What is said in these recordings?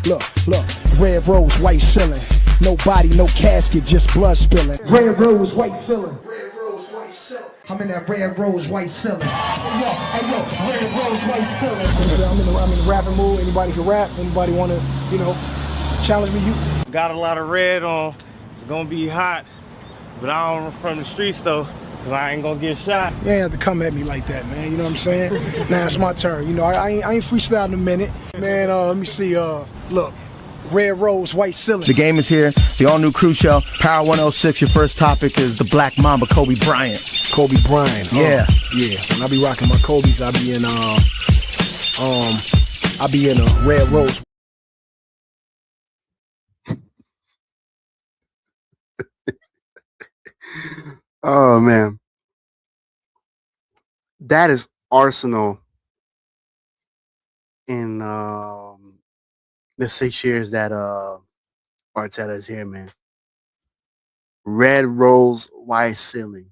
look, red rose, white ceiling. No body, no casket, just blood spilling. Red rose, white ceiling. Red rose, white ceiling. I'm in that red rose, white ceiling. Hey yo, red rose, white ceiling. I'm in the rapping mood. Anybody can rap. Anybody want to, challenge me? You got a lot of red on. It's gonna be hot, but I don't from the streets though, cause I ain't gonna get shot. You ain't have to come at me like that, man. You know what I'm saying? Now it's my turn. I ain't freestyling in a minute, man. Let me see. Look. Red rose, white ceiling. The game is here. The all-new crew show. Power 106. Your first topic is the Black Mamba, Kobe Bryant. Kobe Bryant. Yeah. Yeah. When I be rocking my Kobe's, I be in a red rose. Oh man, that is Arsenal in the 6 years that Arteta is here, man. Red rose, white ceiling.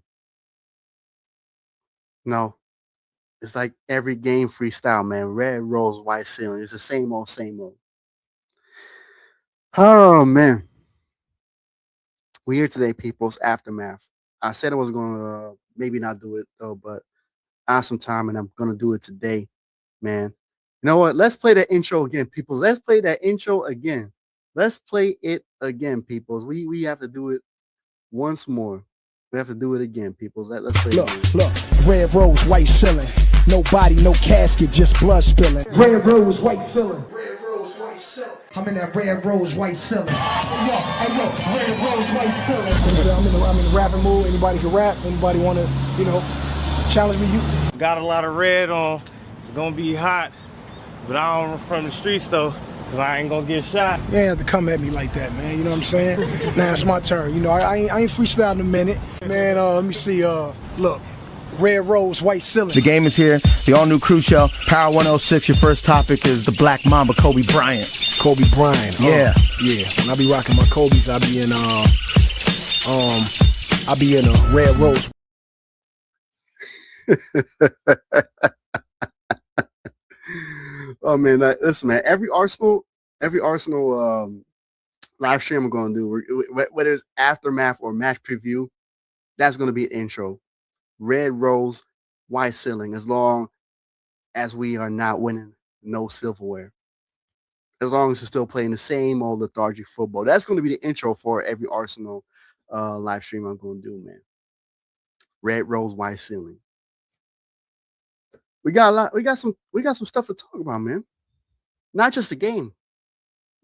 No, it's like every game freestyle, man. Red rose, white ceiling. It's the same old, same old. Oh man, we here today, people's aftermath. I said I was gonna maybe not do it though, but I have some time and I'm gonna do it today, man. You know what? Let's play that intro again, people. Let's play that intro again. Let's play it again, peoples. We have to do it once more. We have to do it again, peoples. Let's play it again. Look, red rose, white ceiling. No body, no casket, just blood spilling. Red rose, white ceiling. Red rose, white ceiling. I'm in that red rose, white ceiling. Hey yo, red rose, white ceiling. I'm in the rapping mood. Anybody can rap. Anybody want to, challenge me? You got a lot of red on. It's gonna be hot, but I don't from the streets though, cause I ain't gonna get shot. You ain't have to come at me like that, man. You know what I'm saying? Now it's my turn. I ain't freestyling in a minute, man. Let me see. Look. Red rose, white ceiling. The game is here. The all-new crew show. Power 106. Your first topic is the Black Mamba, Kobe Bryant. Kobe Bryant. Yeah. Yeah. When I be rocking my Kobe's, I be in a red rose. Oh man, listen, man. Every Arsenal live stream we're gonna do, whether it's aftermath or match preview, that's gonna be an intro. Red rose, white ceiling, as long as we are not winning no silverware. As long as we're still playing the same old lethargic football. That's going to be the intro for every Arsenal live stream I'm going to do, man. Red rose, white ceiling. We got some stuff to talk about, man. Not just the game,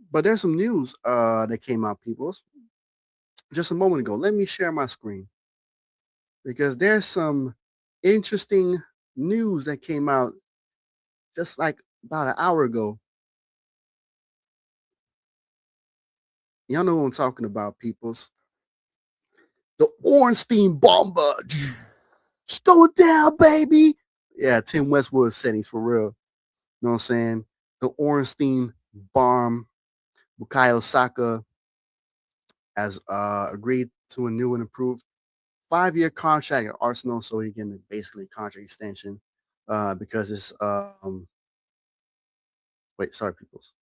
but there's some news that came out, people. Just a moment ago. Let me share my screen, because there's some interesting news that came out just like about an hour ago. Y'all know what I'm talking about, peoples. The Ornstein Bomber. Slow it down, baby. Yeah, Tim Westwood settings for real. You know what I'm saying? The Ornstein Bomb. Bukayo Saka has agreed to a new and improved 5-year contract at Arsenal, so he can basically contract extension because it's peoples.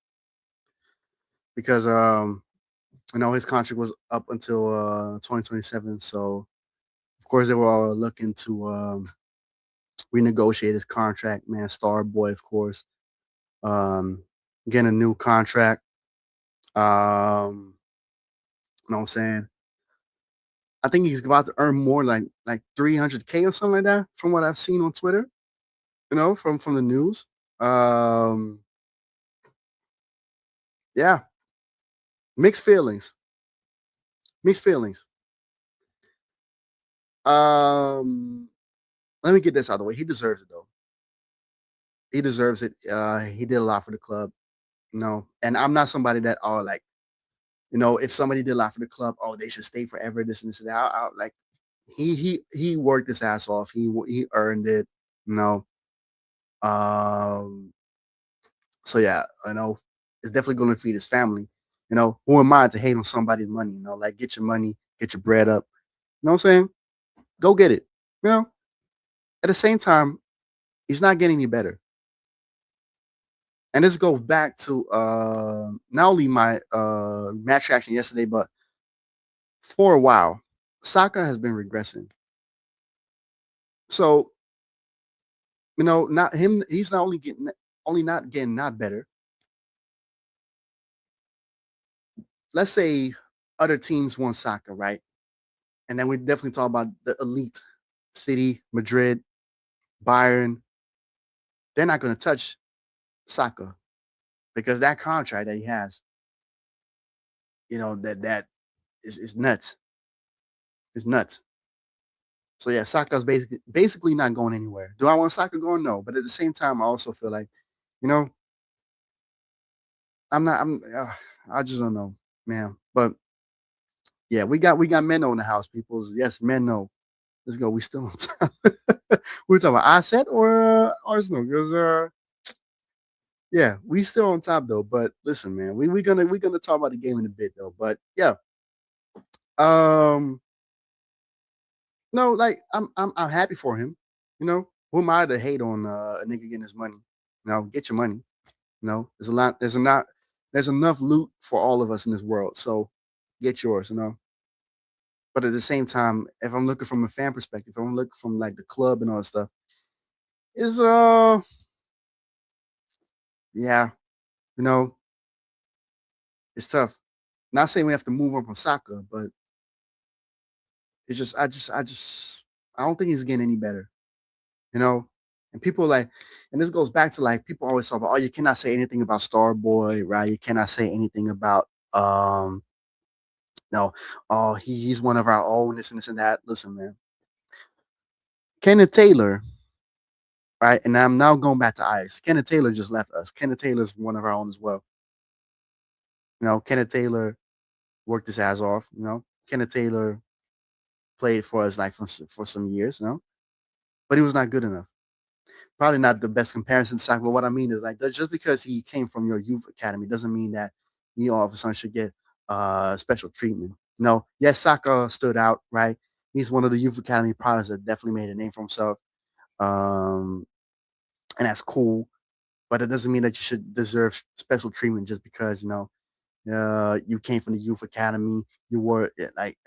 Because his contract was up until 2027, so of course they were all looking to renegotiate his contract, man. Star boy, of course. Getting a new contract. You know what I'm saying? I think he's about to earn more like $300K or something like that, from what I've seen on Twitter. From the news. Yeah. Mixed feelings. Let me get this out of the way. He deserves it though. He deserves it. He did a lot for the club. And I'm not somebody that if somebody did a lot for the club, they should stay forever, this and this and that. He worked his ass off. He earned it, So yeah, it's definitely going to feed his family. Who am I to hate on somebody's money? Get your money, get your bread up. You know what I'm saying? Go get it. At the same time, he's not getting any better. And this goes back to not only my match reaction yesterday, but for a while, Saka has been regressing. So, not him. He's not only not getting not better. Let's say other teams want Saka, right? And then we definitely talk about the elite City, Madrid, Bayern. They're not going to touch Saka because that contract that he has, that is nuts. It's nuts. So yeah, Saka's basically not going anywhere. Do I want Saka going? No, but at the same time, I also feel like, you know, I'm not. I just don't know, man. But yeah, we got Menno in the house, people. Yes, Menno. Let's go. We still on top. We're talking about Asset or Arsenal because yeah, we still on top though. But listen, man, we gonna talk about the game in a bit though. But yeah, um, no, like I'm happy for him. Who am I to hate on a nigga getting his money? Get your money. There's a lot. There's enough loot for all of us in this world. So get yours. But at the same time, if I'm looking from a fan perspective, if I'm looking from like the club and all that stuff, is yeah, you know, it's tough. Not saying we have to move on from soccer, but it's just I don't think he's getting any better. You know, and people like, and this goes back to like people always talk about, oh, you cannot say anything about Starboy, right? You cannot say anything about no, oh, he's one of our own, this and this and that. Listen, man, Kenneth Taylor, right? And I'm now going back to Ice. Kenneth Taylor just left us. Kenneth Taylor's one of our own as well. Kenneth Taylor worked his ass off. Kenneth Taylor played for us like for some years, but he was not good enough. Probably not the best comparison to soccer. But what I mean is like just because he came from your youth academy doesn't mean that he all of a sudden should get special treatment. Yes, Saka stood out, right? He's one of the youth academy products that definitely made a name for himself. And that's cool. But it doesn't mean that you should deserve special treatment just because, you came from the youth academy. You were like,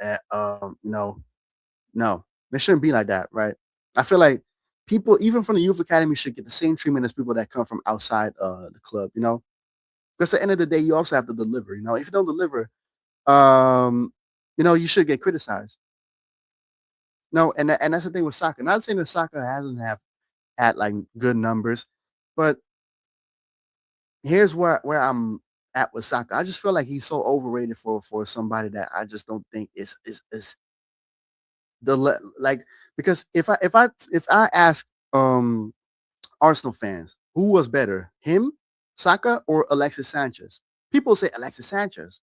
no, it shouldn't be like that, right? I feel like people, even from the youth academy, should get the same treatment as people that come from outside the club. Because at the end of the day, you also have to deliver. If you don't deliver, um, you should get criticized. No, and that's the thing with soccer. Not saying that soccer hasn't have had like good numbers, but here's where I'm at with soccer. I just feel like he's so overrated for somebody that I just don't think is like because if I ask Arsenal fans who was better, him, Saka, or Alexis Sanchez, people say Alexis Sanchez,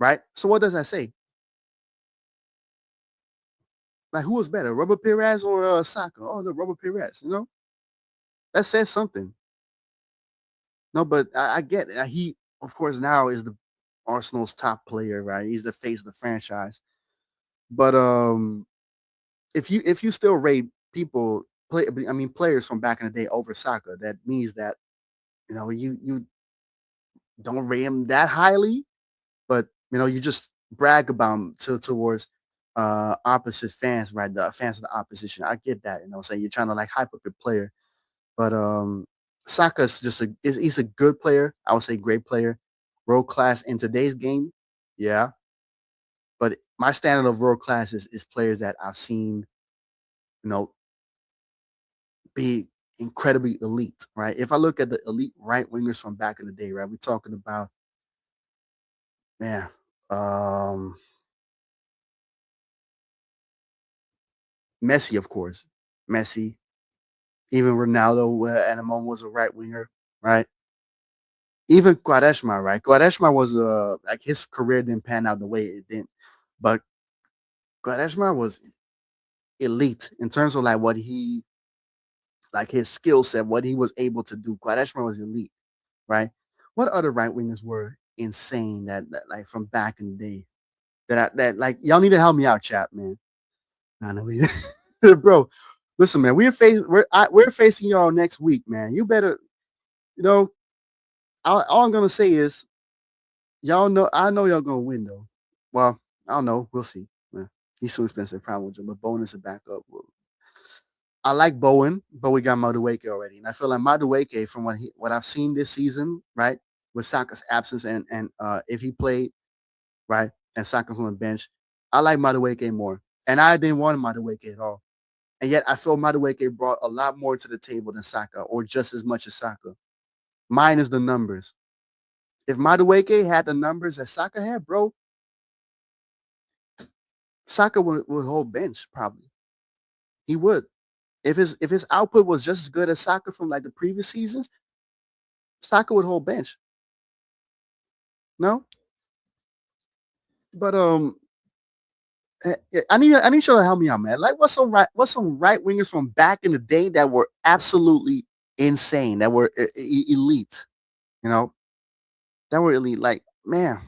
right? So what does that say? Like who was better, Robert Perez or Saka? Oh, the Robert Perez. That says something. No, but I get it. He, of course, now is the Arsenal's top player, right? He's the face of the franchise. But if you still rate players from back in the day over Saka, that means that you don't rate him that highly, but you just brag about him towards opposite fans, right? The fans of the opposition. I get that, saying you're trying to like hype up your player, but Saka's he's a good player. I would say great player, world class in today's game. Yeah, but my standard of world class is players that I've seen, you know, be incredibly elite, right? If I look at the elite right wingers from back in the day, right, we're talking about man, um, Messi, of course, Messi, even Ronaldo at a moment was a right winger, right? Even Quaresma, right? Quaresma was like his career didn't pan out the way it didn't, but Quaresma was elite in terms of like what he like his skill set, what he was able to do. Quaresma was elite, right? What other right wingers were insane that like from back in the day that like y'all need to help me out, chat, man. I know you, bro. Listen, man, we're facing y'all next week, man. You better. You know, all I'm gonna say is y'all know I know y'all gonna win though. Well, I don't know. We'll see. Yeah. He's too expensive. Probably with but Bowen is a backup. I like Bowen, but we got Madueke already, and I feel like Madueke, from what I've seen this season, right, with Saka's absence and if he played right and Saka from the bench, I like Madueke more, and I didn't want Madueke at all, and yet I feel Madueke brought a lot more to the table than Saka, or just as much as Saka. Mine is the numbers. If Madueke had the numbers that Saka had, bro, Saka would hold bench probably. He would. If his output was just as good as Saka from like the previous seasons, Saka would hold bench. No, but I need you to help me out, man. Like, what's some right wingers from back in the day that were absolutely insane, that were elite, you know, that were elite. Like, man,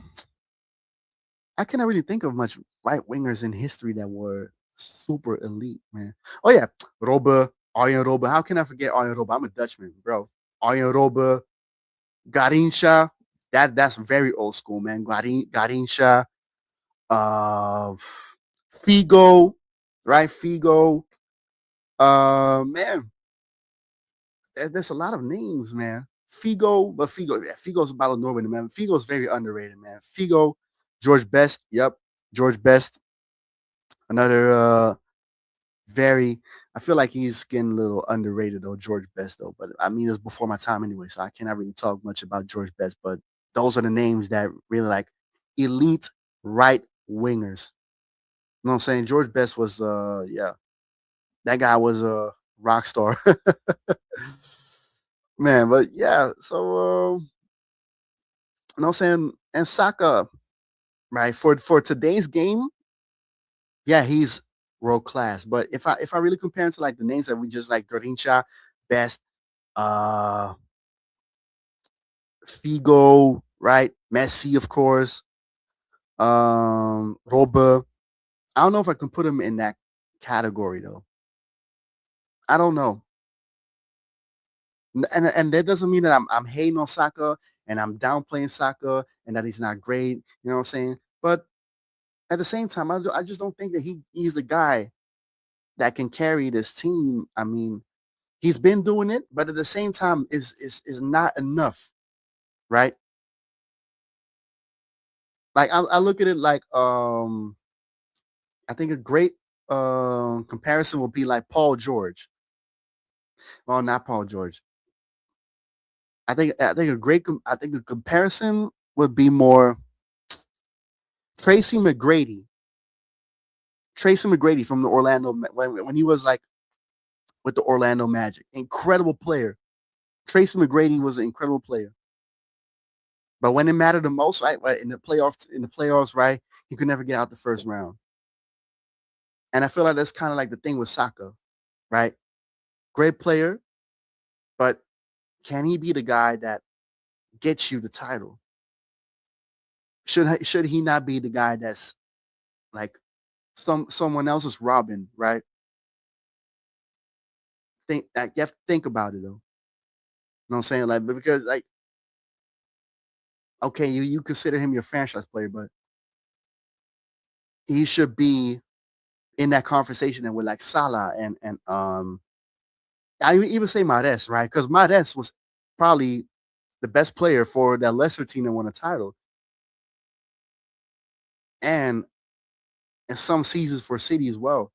I cannot really think of much right wingers in history that were super elite, man. Oh yeah, Robbe, Arjen Robbe. How can I forget Arjen Robbe? I'm a Dutchman, bro. Arjen Robbe, Garincha. That's very old school, man. Garincha, uh, Figo, right? Figo. Man, there's a lot of names, man. Figo, but Figo's a Ballon d'Or winner, man. Figo's very underrated, man. Figo, George Best, yep, George Best, another very. I feel like he's getting a little underrated though, George Best though. But I mean, it's before my time anyway, so I cannot really talk much about George Best. But those are the names that really like elite right wingers. You know what I'm saying? George Best was, yeah, that guy was a rock star. Man, but yeah, so you know what I'm saying? And Saka, right, for today's game, yeah, he's world class. But if I really compare him to like the names that we just like Garincha, Best, uh Figo, right? Messi, of course, Robbe. I don't know if I can put him in that category though. I don't know. And that doesn't mean that I'm hating on Saka and I'm downplaying Saka and that he's not great. You know what I'm saying? But at the same time, I just don't think that he's the guy that can carry this team. I mean, he's been doing it, but at the same time, is not enough, right? Like I look at it like I think a great comparison would be like Paul George. Well, not Paul George. I think a comparison would be more Tracy McGrady. Tracy McGrady from the when he was like with the Orlando Magic. Incredible player. Tracy McGrady was an incredible player. But when it mattered the most, right, in the playoffs, right, he could never get out the first round. And I feel like that's kind of like the thing with Saka, right? Great player, but can he be the guy that gets you the title? Should he not be the guy that's like someone else's Robin, right? You have to think about it though. You know what I'm saying? Like, because like, okay, you consider him your franchise player, but he should be in that conversation and with like Salah and I even say Mahrez, right? Because Mahrez was probably the best player for that Leicester team that won a title, and in some seasons for City as well.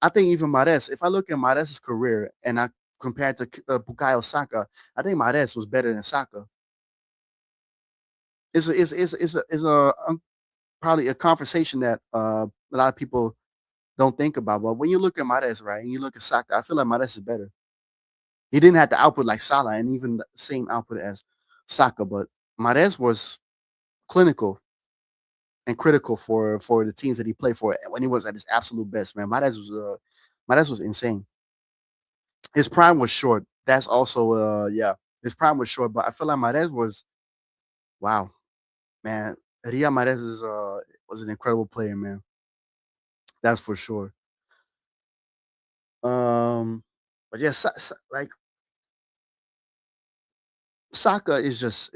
I think even Mahrez, if I look at Mahrez's career and I compare it to Bukayo Saka, I think Mahrez was better than Saka. It's probably a conversation that a lot of people don't think about. But when you look at Mahrez, right, and you look at Saka, I feel like Mahrez is better. He didn't have the output like Salah and even the same output as Saka, but Mahrez was clinical and critical for the teams that he played for when he was at his absolute best. Man, Mahrez was insane. His prime was short. That's also yeah, his prime was short, but I feel like Mahrez was wow, man. Riyad Mahrez was an incredible player, man. That's for sure. Um, but yeah, like Saka is just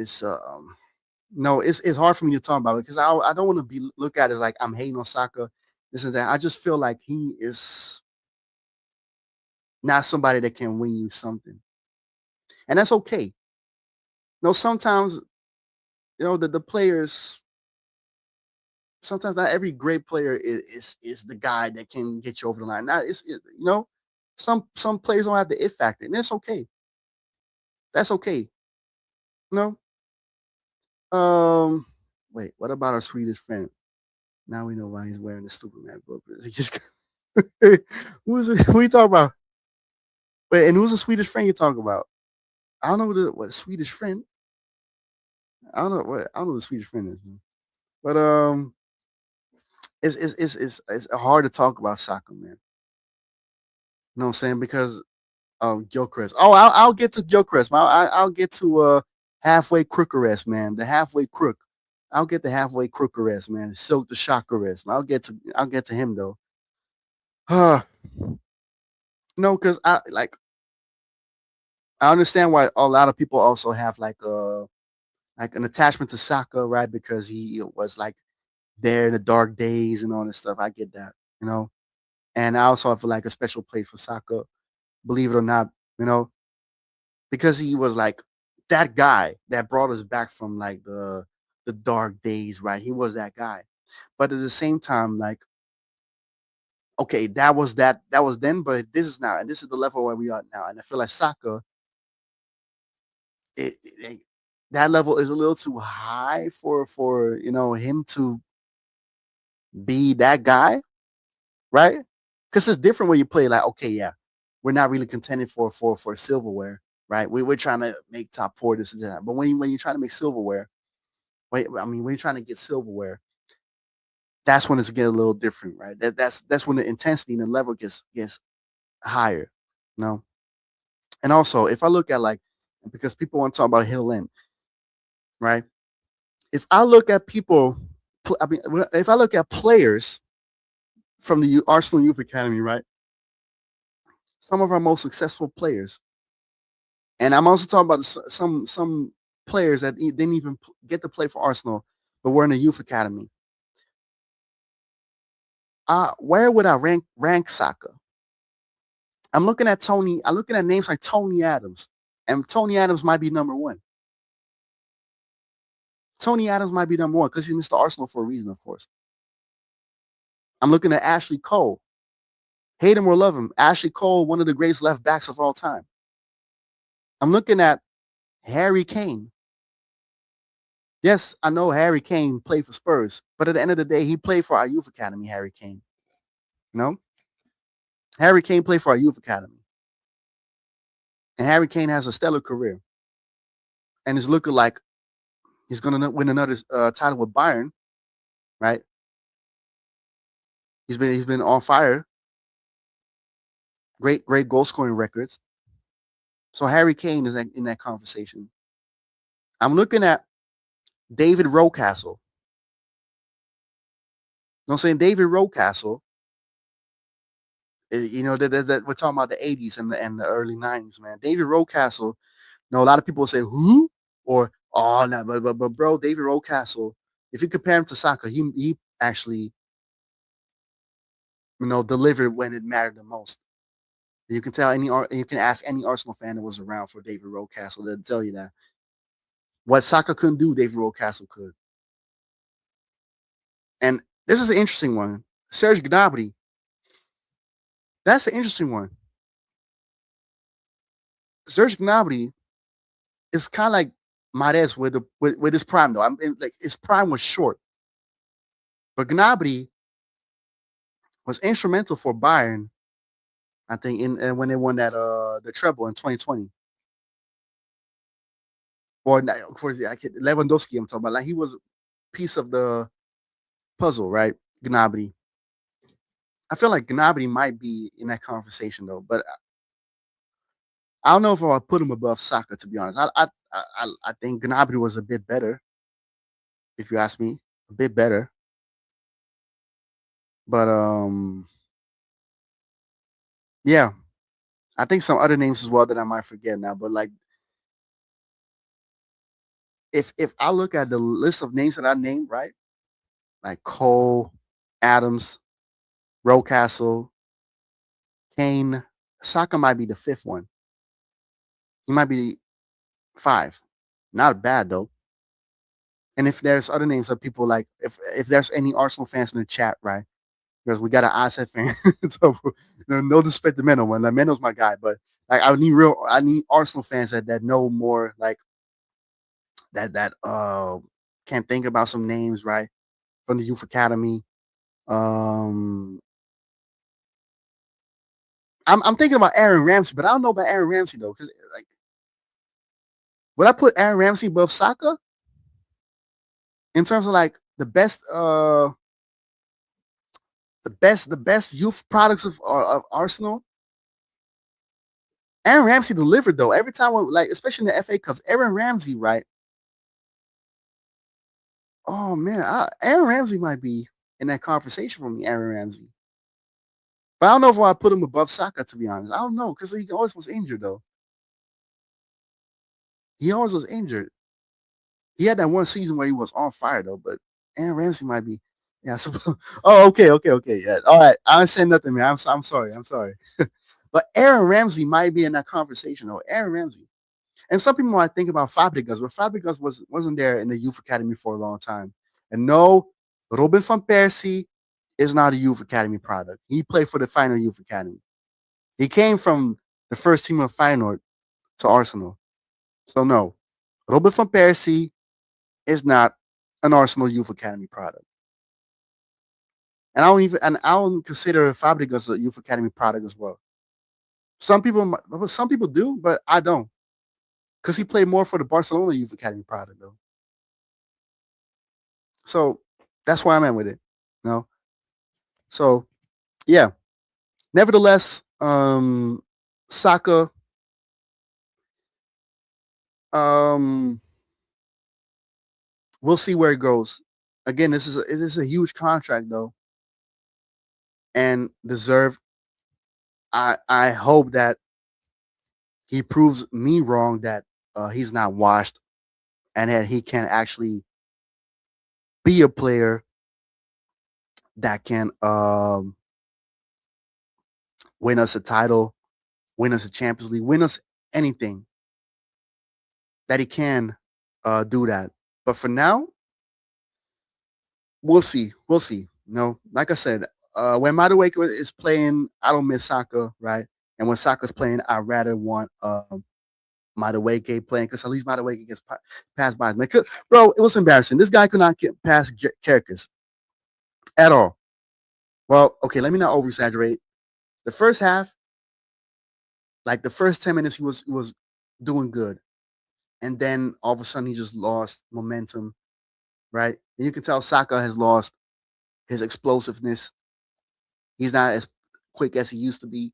no, it's hard for me to talk about because I don't want to be look at it as like I'm hating on Saka, this and that. I just feel like he is not somebody that can win you something, and that's okay. No, sometimes the players. Sometimes not every great player is the guy that can get you over the line. Now some players don't have the it factor, and that's okay. That's okay. No. Um. Wait. What about our Swedish friend? Now we know why he's wearing the stupid man book. He just who's it? Who you talking about? Wait, and who's the Swedish friend you talking about? I don't know what Swedish friend. I don't know what the Swedish friend is, man. But it's hard to talk about soccer, man. You know what I'm saying? Because Gilchrist. Oh, I'll get to Gilchrist. I'll get to halfway crook arrest, man. The halfway crook. I'll get the halfway crook arrest, man. Silk the shock arrest. I'll get to him though. No, because I understand why a lot of people also have like an attachment to Saka, right? Because he was like there in the dark days and all this stuff. I get that, you know. And I also have like a special place for Saka, believe it or not, you know, because he was like that guy that brought us back from like the dark days, right? He was that guy. But at the same time, like, okay, that was then, but this is now, and this is the level where we are now. And I feel like Saka, it that level is a little too high for him to be that guy, right? Because it's different when you play like, okay, yeah, we're not really contending for silverware, right? We're trying to make top four, this and that. But when you're trying to make silverware, when you're trying to get silverware, that's when it's getting a little different, right? That's when the intensity and the level gets higher, you know. And also, if I look at like, because people want to talk about Hill End, right? If I look at people, if I look at players from the Arsenal Youth Academy, right? Some of our most successful players, and I'm also talking about some players that didn't even get to play for Arsenal, but were in the youth academy. Where would I rank Saka? I'm looking at Tony. I'm looking at names like Tony Adams, and Tony Adams might be number one. Tony Adams might be number one because he's Mr. Arsenal for a reason, of course. I'm looking at Ashley Cole. Hate him or love him, Ashley Cole, one of the greatest left backs of all time. I'm looking at Harry Kane. Yes, I know Harry Kane played for Spurs, but at the end of the day, he played for our youth academy, Harry Kane. You know? Harry Kane played for our youth academy. And Harry Kane has a stellar career. And it's looking like he's going to win another title with Bayern, right? He's been on fire. Great goal scoring records. So Harry Kane is in that conversation. I'm looking at David Rocastle. You know what I'm saying? David Rocastle, that we're talking about the 80s and the early 90s, man. David Rocastle, a lot of people say, who? Or, oh, no, but bro, David Rocastle, if you compare him to Saka, he actually, delivered when it mattered the most. You can tell you can ask any Arsenal fan that was around for David Rocastle, they'll tell you that. What Saka couldn't do, David Rocastle could. And this is an interesting one. Serge Gnabry. That's an interesting one. Serge Gnabry is kind of like Mahrez with his prime, though. Like his prime was short. But Gnabry was instrumental for Bayern, I think, when they won that the treble in 2020. Or of course, Lewandowski, I'm talking about. Like he was a piece of the puzzle, right? Gnabry. I feel like Gnabry might be in that conversation though, but I don't know if I'll put him above Saka. To be honest, I think Gnabry was a bit better, if you ask me, a bit better. But yeah, I think some other names as well that I might forget now. But like if I look at the list of names that I named, right, like Cole, Adams, Rocastle, Kane, Saka might be the fifth one. He might be 5. Not bad though. And if there's other names of people like if there's any Arsenal fans in the chat, right? Because we got an Arsenal fan, so no disrespect to Menno, man. Like Menno's my guy, but like I need Arsenal fans that know more, like that can think about some names, right, from the youth academy. Um, I'm thinking about Aaron Ramsey, but I don't know about Aaron Ramsey though, because like, would I put Aaron Ramsey above Saka in terms of like the best youth products of Arsenal? Aaron Ramsey delivered though every time, like especially in the FA Cups. Aaron Ramsey, right? Oh man, Aaron Ramsey might be in that conversation for me. Aaron Ramsey, but I don't know if I put him above Saka, to be honest. I don't know because he always was injured though. He always was injured. He had that one season where he was on fire though, but Aaron Ramsey might be. Yeah. So, oh, okay. Yeah. All right. I ain't saying nothing, man. I'm sorry. But Aaron Ramsey might be in that conversation though. Aaron Ramsey. And some people might think about Fabregas, but Fabregas wasn't there in the youth academy for a long time. And no, Robin van Persie is not a youth academy product. He played for the final youth academy. He came from the first team of Feyenoord to Arsenal. So no, Robin van Persie is not an Arsenal youth academy product. And I don't consider Fabregas a youth academy product as well. Some people do, but I don't. Because he played more for the Barcelona Youth Academy product, though. So that's where I'm at with it. You know? So yeah. Nevertheless, Saka, we'll see where it goes. Again, this is a huge contract though. And deserve. I hope that he proves me wrong, that he's not washed and that he can actually be a player that can win us a title, win us a Champions League, win us anything. That he can do that. But for now, we'll see. We'll see. Like I said, when Madueke is playing, I don't miss Saka, right? And when Saka's playing, I rather want Madueke playing, because at least Madueke gets passed by. Man, bro, it was embarrassing. This guy could not get past Kerkis at all. Well, okay, let me not over exaggerate. The first half, like the first 10 minutes, he was doing good. And then all of a sudden he just lost momentum, right? And you can tell Saka has lost his explosiveness. He's not as quick as he used to be.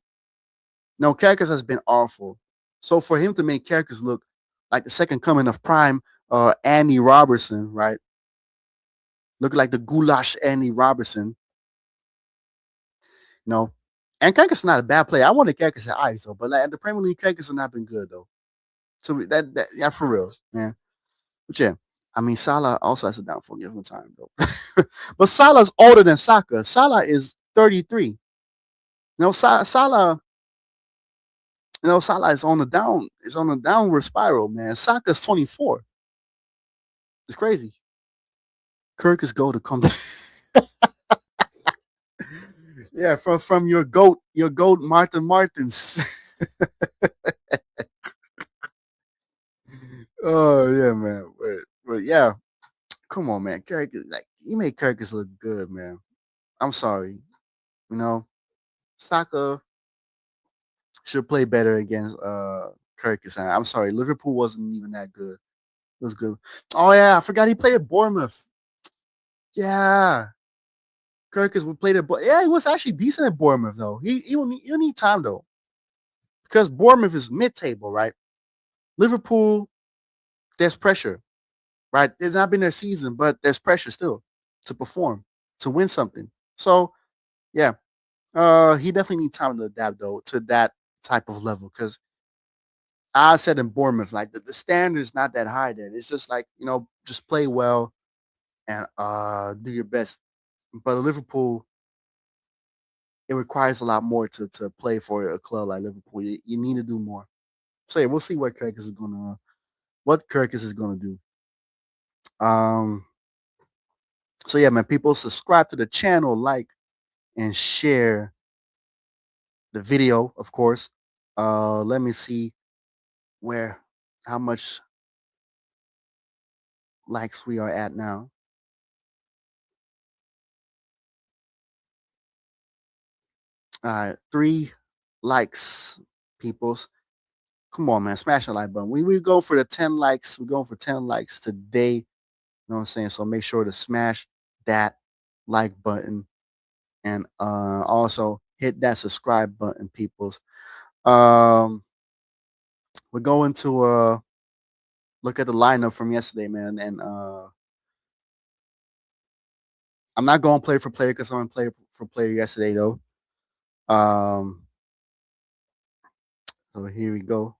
No, Caracas has been awful. So for him to make Caracas look like the second coming of prime Andy Robertson, right? Looking like the goulash Andy Robertson. And Caracas is not a bad player. I wanted Caracas at ice though, but like the Premier League, Caracas has not been good though. So that yeah, for real, man. But yeah, I mean, Salah also has a downfall. Give him time, though. But Salah's older than Saka. Salah is 33. Salah, Salah is on the downward spiral, man. Saka's 24. It's crazy. Kirk is go to come. Yeah, from your goat, Martin Martins. Oh yeah, man. But yeah, come on, man. Kirk, like you made Kirkus look good, man. I'm sorry. Saka should play better against Kirkus. I'm sorry, Liverpool wasn't even that good. It was good. Oh yeah, I forgot he played at Bournemouth. Yeah, Kirkus would play yeah, he was actually decent at Bournemouth though. You need time though, because Bournemouth is mid-table, right? Liverpool, there's pressure, right? It's not been their season, but there's pressure still to perform, to win something. So yeah, he definitely needs time to adapt though to that type of level, because I said in Bournemouth, like the standard is not that high there. It's just like, just play well and do your best. But at Liverpool, it requires a lot more to play for a club like Liverpool. You need to do more. So yeah, we'll see what Kirkus is gonna do. So yeah, man, people subscribe to the channel, like and share the video, of course. Let me see how much likes we are at now. All right, 3 likes, peoples. Come on, man, smash the like button. We go for the 10 likes. We're going for 10 likes today. You know what I'm saying? So make sure to smash that like button and also hit that subscribe button, peoples. We're going to look at the lineup from yesterday, man, and I'm not going player for player because I went player for player yesterday, though. So here we go.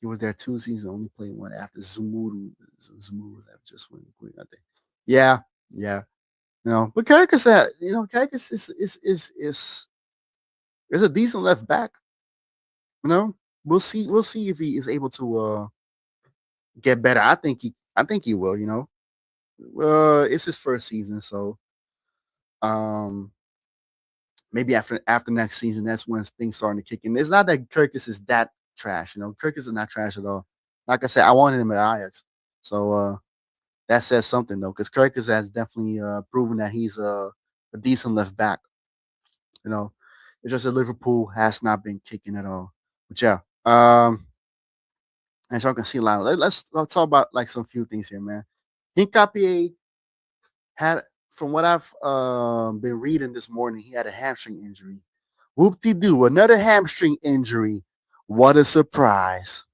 He was there 2 seasons, only played one after Zumuru. Zumuru left just went quick, I think. Yeah. But Caracas Caracas is a decent left back. We'll see if he is able to get better. I think he will. It's his first season, so maybe after next season, that's when things starting to kick in. It's not that Kirkus is that trash. Kirkus is not trash at all. Like I said, I wanted him at Ajax, so that says something though, because Kirkus has definitely proven that he's a decent left back. It's just that Liverpool has not been kicking at all. But yeah, as y'all can see, let's talk about like some few things here, man. Hincapié had, from what I've been reading this morning, he had a hamstring injury. Whoop-de-doo, another hamstring injury. What a surprise.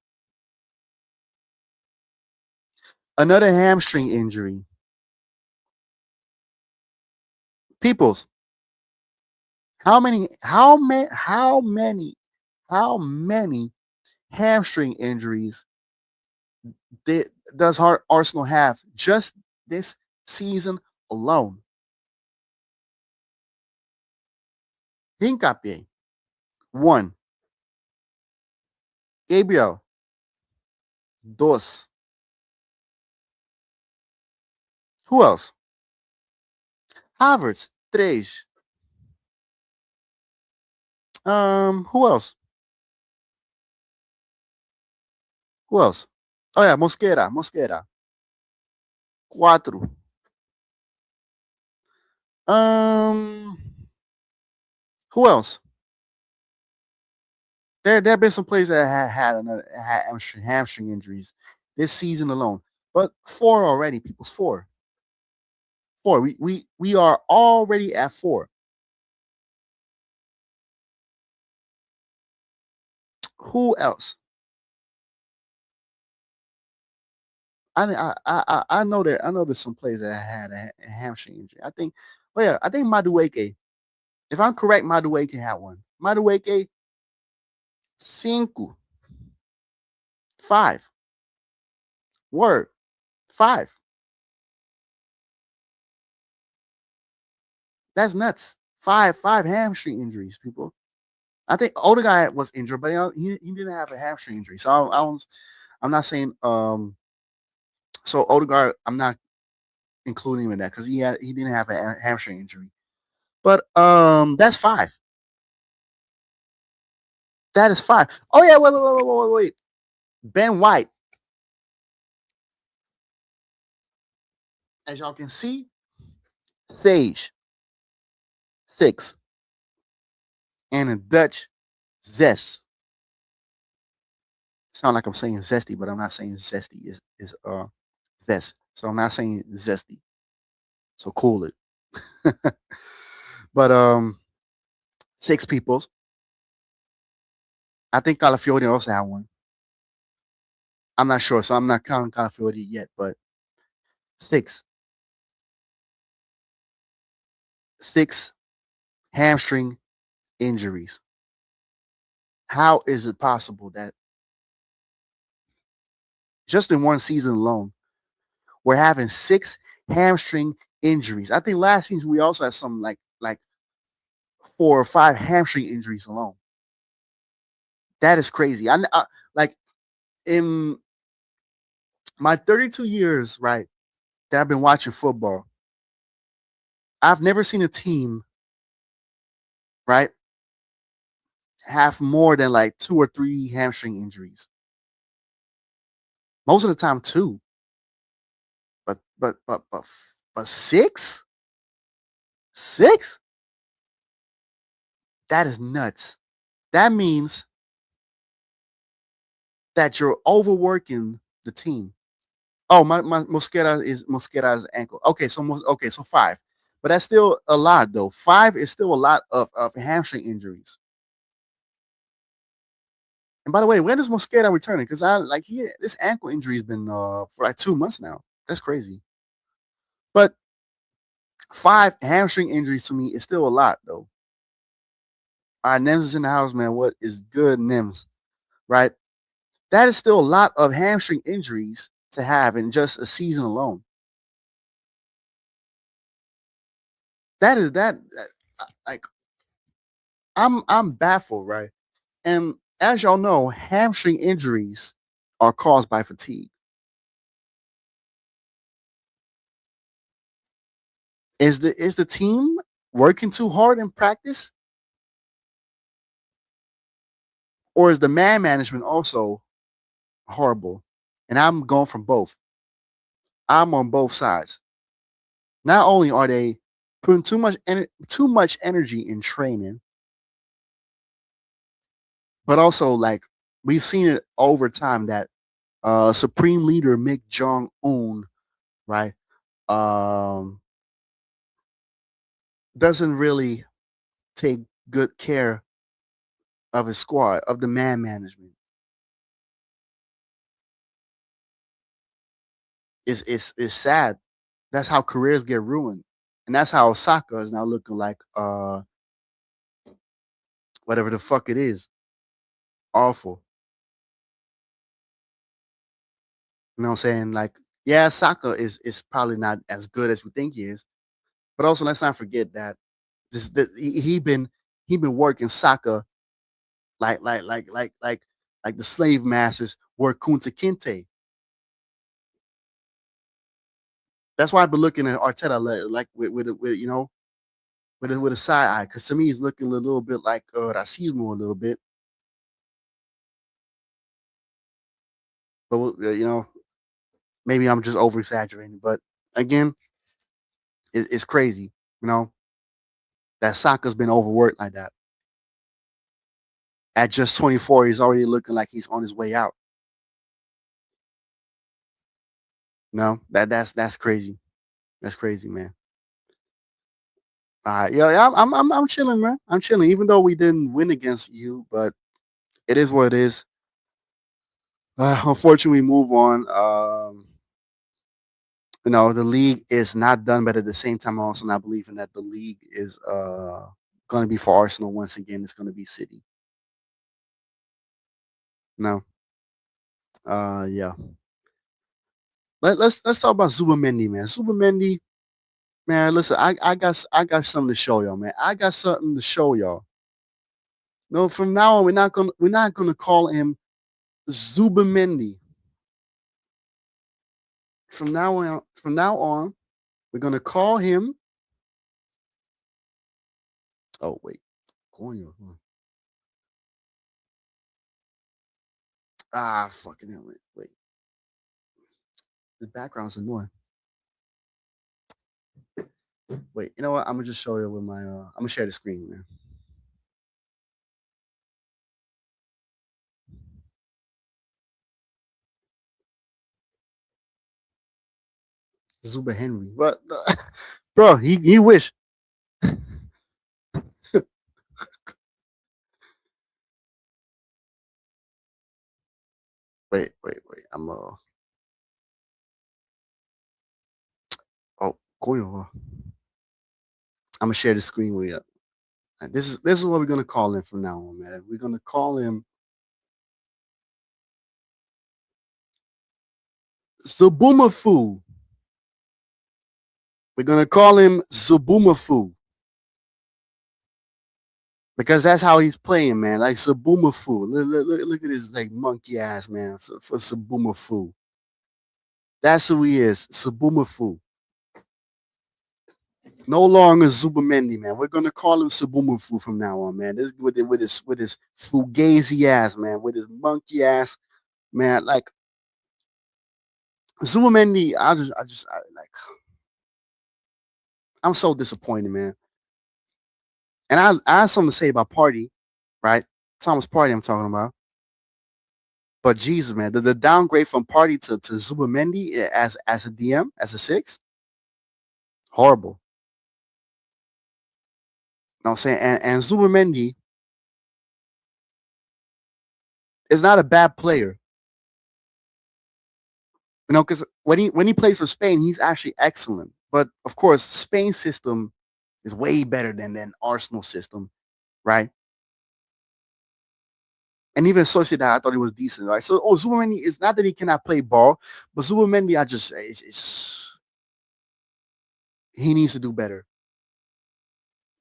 Another hamstring injury. Peoples, how many hamstring injuries does Arsenal have just this season alone? Hincapié, 1. Gabriel, 2. Who else? Havertz, 3. Who else? Oh yeah, Mosquera, 4. Who else? There have been some players that had hamstring injuries this season alone, but 4 already. People's 4. We are already at 4. Who else? I know there's some players that had a hamstring injury. I think Madueke. If I'm correct, Madueke had one. Madueke, 5. 5. Word. 5. That's nuts. 5 hamstring injuries, people. I think older guy was injured, but he didn't have a hamstring injury. So I'm not saying so Odegaard, I'm not including him in that because he didn't have a hamstring injury. But that's 5. That is 5. Oh yeah, wait. Ben White. As y'all can see, Sage, 6. And in Dutch, Zest. Sound like I'm saying zesty, but I'm not saying zesty. Is zest. So I'm not saying zesty. So cool it. But 6 peoples. I think Calafiori also had one. I'm not sure, so I'm not counting Calafiori yet, but 6. 6 hamstring injuries. How is it possible that just in one season alone. We're having 6 hamstring injuries. I think last season we also had some like 4 or 5 hamstring injuries alone. That is crazy. I like in my 32 years, right, that I've been watching football, I've never seen a team, right, have more than like 2 or 3 hamstring injuries. Most of the time 2. But 6? 6? That is nuts. That means that you're overworking the team. Oh, my Mosquera's ankle. Okay, so 5. But that's still a lot though. 5 is still a lot of hamstring injuries. And by the way, when is Mosquera returning? Because this ankle injury has been for like 2 months now. That's crazy. But 5 hamstring injuries to me is still a lot though. All right, Nims is in the house, man. What is good, Nims? Right? That is still a lot of hamstring injuries to have in just a season alone. That is that like I'm baffled, right? And as y'all know, hamstring injuries are caused by fatigue. Is the team working too hard in practice? Or is the man management also horrible? And I'm going from both. I'm on both sides. Not only are they putting too much energy in training, but also like we've seen it over time that Supreme Leader Mick Jong Un, right, um, doesn't really take good care of his squad, of the man management. It's sad. That's how careers get ruined, and that's how Osaka is now looking like whatever the fuck it is, awful. You know what I'm saying? Like, yeah, Saka is probably not as good as we think he is, but also let's not forget that he been working Saka like the slave masters work Kunta Kinte. That's why I've been looking at Arteta like with with a side eye because to me he's looking a little bit like Racismo a little bit, but maybe I'm just over exaggerating. But again, it's crazy, you know, that Saka's been overworked like that. At just 24, he's already looking like he's on his way out. No, that's crazy. That's crazy, man. Yeah, I'm chilling, man. I'm chilling. Even though we didn't win against you, but it is what it is. Unfortunately, we move on. The league is not done, but at the same time, I'm also not believing that the league is going to be for Arsenal once again. It's going to be City. No, yeah. Let's talk about Zubamendi, man. Zubamendi, man. Listen, I got something to show y'all, man. I got something to show y'all. No, from now on, we're not gonna call him Zubamendi. From now on, we're gonna call him. Oh wait, Coño. Fucking hell, wait. The background's annoying. Wait, you know what? I'm gonna just show you with my. I'm gonna share the screen, man. Zuba Henry, but bro, he wish. Wait. Oh, Coño. I'm gonna share the screen with you. And this is what we're gonna call him from now on, man. We're gonna call him Zubumafu. We're gonna call him Zubumafu. Because that's how he's playing, man. Like Zubumafu. Look at his like monkey ass, man, for Zubumafu. That's who he is, Zubumafu. No longer Zubamendi, man. We're gonna call him Subumafu from now on, man. This with his fugazi ass, man, with his monkey ass, man. Like Zubamendi, I'm so disappointed, man. And I have something to say about Party, right? Thomas Party, I'm talking about. But Jesus, man, the downgrade from Party to Zubamendi as a DM, as a 6, horrible. You know what I'm saying? And Zubamendi is not a bad player. You know, because when he plays for Spain, he's actually excellent. But of course, Spain's system is way better than Arsenal's system, right? And even Sociedad, I thought he was decent, right? So, Zubamendi, it's not that he cannot play ball, but Zubamendi, he needs to do better.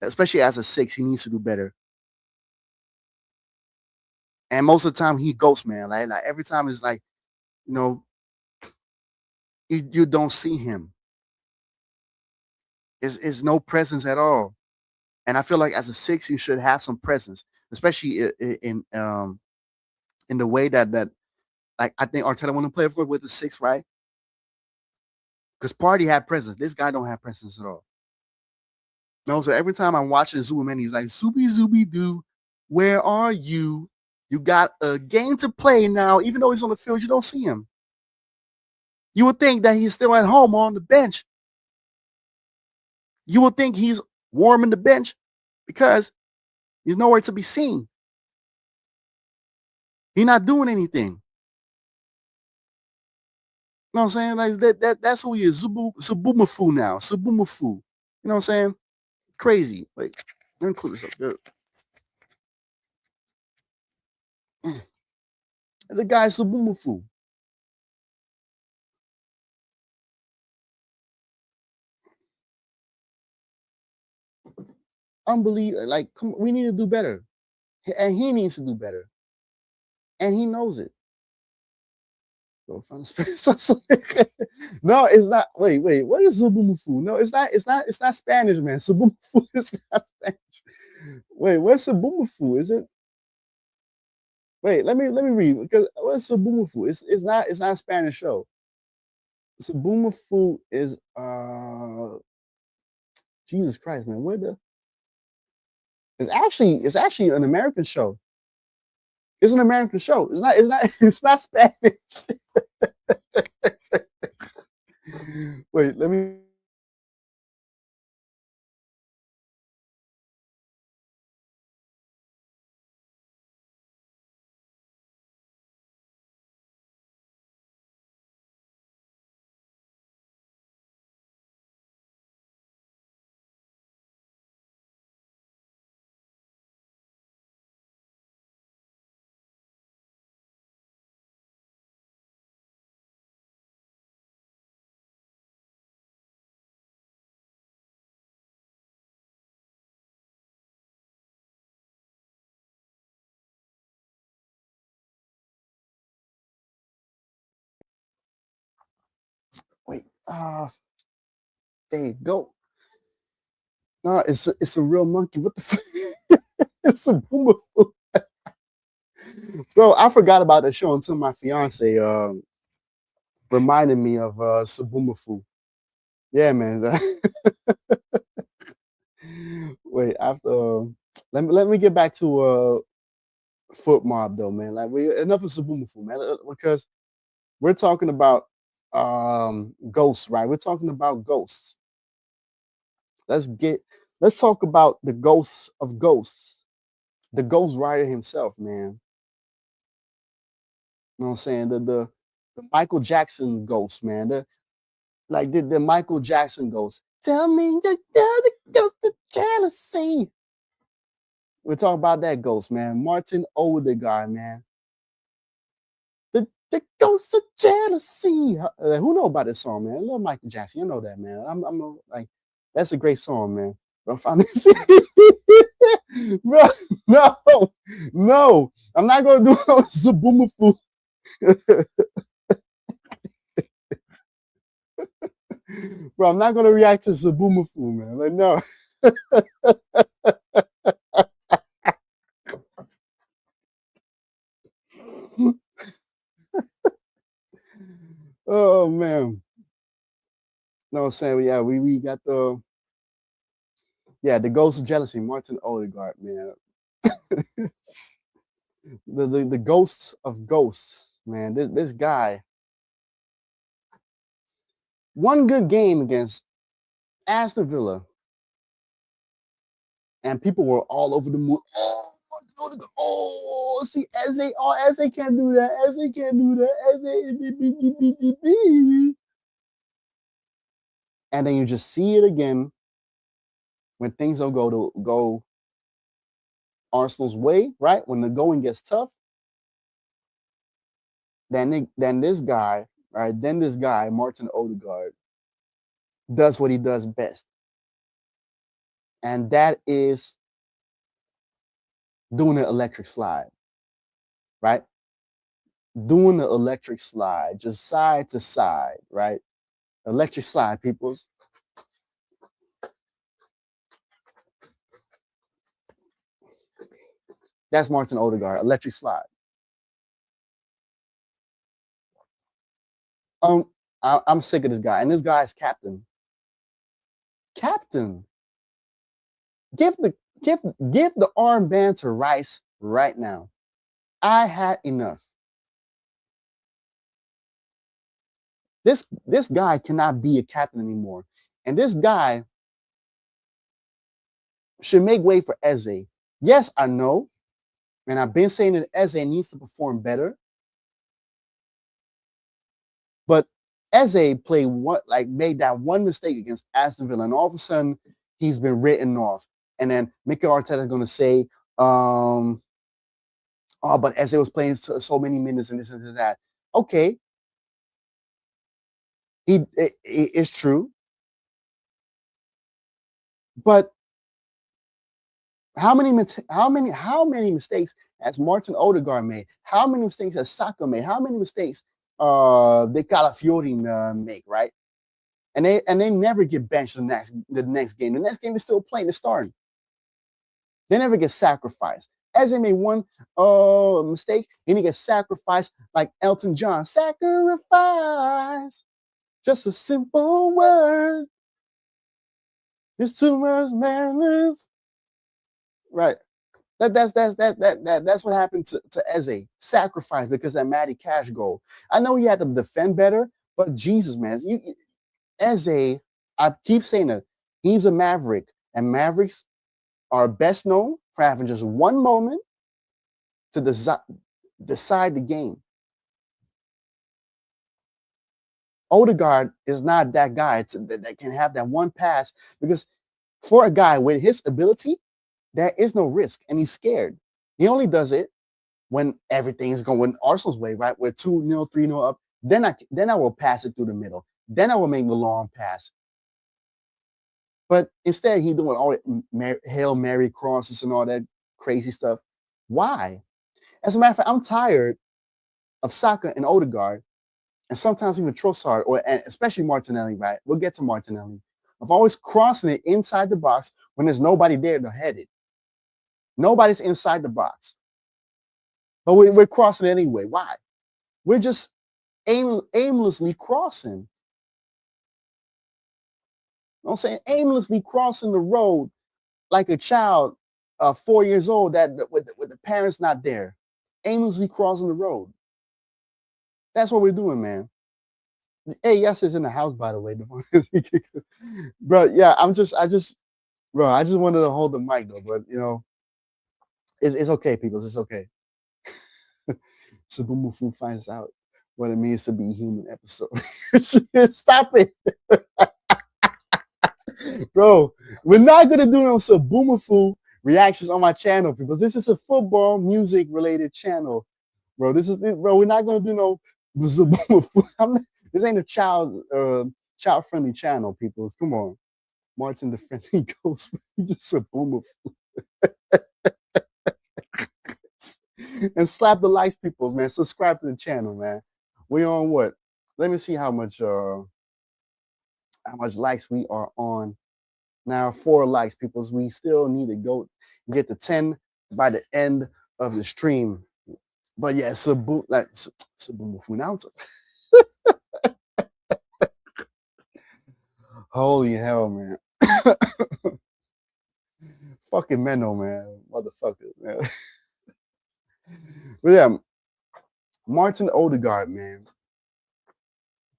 Especially as a 6, he needs to do better. And most of the time, he ghosts, man. Like every time, it's like, you know, you don't see him. It's no presence at all. And I feel like as a 6, you should have some presence, especially in the way that like I think Arteta want to play, of course, with the 6, right? Because Party had presence. This guy don't have presence at all. No, so every time I'm watching Zubamendi, he's like, Zuby Doo, where are you? You got a game to play now. Even though he's on the field, you don't see him. You would think that he's still at home on the bench. You would think he's warming the bench because he's nowhere to be seen. He's not doing anything. You know what I'm saying? Like that's who he is. Subumafu now. Subumafu. You know what I'm saying? Crazy. Like, let me put this up there. The guy Subumafu. Unbelievable. Like, come, we need to do better. And he needs to do better. And he knows it. Go find a space. No, it's not. Wait. What is Subumafu? No, it's not. It's not Spanish, man. Subumafu is not Spanish. Wait, what's Subumafu? Is it? Wait, let me read, because what's Subumafu? It's not a Spanish show. Subumafu is Jesus Christ, man. Where the it's actually an American show. It's an American show. It's not Spanish. Wait, let me. Wait, there you go. No, it's a real monkey. What the fuck? It's a Subumafu. Bro, I forgot about that show until my fiance reminded me of Subumafu. Yeah, man. Wait, after let me get back to Foot Mob though, man. Like, enough of Subumafu, man, because we're talking about ghosts, right? We're talking about ghosts. Let's talk about the ghosts of ghosts, the Ghost Rider himself, man. You know what I'm saying? The Michael Jackson ghost, man. The Michael Jackson ghost. Tell me the ghost of jealousy. We're talking about that ghost, man. Martin Odegaard, man. The The ghost of jealousy. Who know about this song, man? I love Michael Jackson. You know that, man. I'm like, that's a great song, man. Bro, bro, no, I'm not gonna do no Zaboomafoo. Bro, I'm not gonna react to Zaboomafoo, man. Like, no. Oh man. No, I'm saying, yeah, we got the ghost of jealousy, Martin Odegaard, man. the ghosts of ghosts, man. This guy, one good game against Aston Villa, and people were all over the moon. See, Eze, Eze can't do that. Eze can't do that. Eze, and then you just see it again when things don't go Arsenal's way, right? When the going gets tough, then this guy, right? Then this guy, Martin Odegaard, does what he does best, and that is doing the electric slide, right? Doing the electric slide, just side to side, right? Electric slide, peoples. That's Martin Odegaard, electric slide. I'm sick of this guy, and this guy is captain. Captain, give the armband to Rice right now. I had enough. This guy cannot be a captain anymore, and this guy should make way for Eze. Yes, I know, and I've been saying that Eze needs to perform better, but Eze made that one mistake against Aston Villa, and all of a sudden he's been written off. And then Mikel Arteta is going to say, "Oh, but Eze was playing so many minutes and this and that." Okay, it's true, but how many mistakes has Martin Odegaard made? How many mistakes has Saka made? How many mistakes De Calafiori make, right? And they never get benched the next game. The next game is still playing, they're starting. They never get sacrificed. Eze made one mistake, and he gets sacrificed like Elton John. Sacrifice. Just a simple word. It's too much madness. Right. That's what happened to Eze. Sacrifice because that Matty Cash goal. I know he had to defend better, but Jesus, man, Eze, I keep saying it, he's a Maverick, and Mavericks are best known for having just one moment to decide the game. Odegaard is not that guy that can have that one pass, because for a guy with his ability, there is no risk, and he's scared. He only does it when everything is going Arsenal's way, right? We're 2-0, 3-0 up. Then I will pass it through the middle. Then I will make the long pass. But instead, he's doing all Hail Mary crosses and all that crazy stuff. Why? As a matter of fact, I'm tired of Saka and Odegaard, and sometimes even Trossard, and especially Martinelli, right? We'll get to Martinelli. Of always crossing it inside the box when there's nobody there to head it. Nobody's inside the box. But we're crossing it anyway. Why? We're just aimlessly crossing. You know what I'm saying? Aimlessly crossing the road like a child 4 years old that with the parents not there. Aimlessly crossing the road. That's what we're doing, man. Hey, yes, is in the house, by the way. Bro, yeah, I just wanted to hold the mic though, but you know, it's okay, people. It's okay. Zaboomafoo finds out what it means to be a human episode. Stop it. Bro, we're not gonna do no Zaboomafoo reactions on my channel, people. This is a football music related channel. Bro, we're not gonna do no This is a boomer food. This ain't a child friendly channel, people. Come on. Martin the friendly ghost. He just a boomer food. And slap the likes, people, man. Subscribe to the channel, man. We on what? Let me see how much likes we are on. Now 4 likes, people. We still need to go get to 10 by the end of the stream. But yeah, it's a boom like it's a boomer food now. Holy hell, man. Fucking Menno, man. Motherfucker, man. But yeah, Martin Odegaard, man.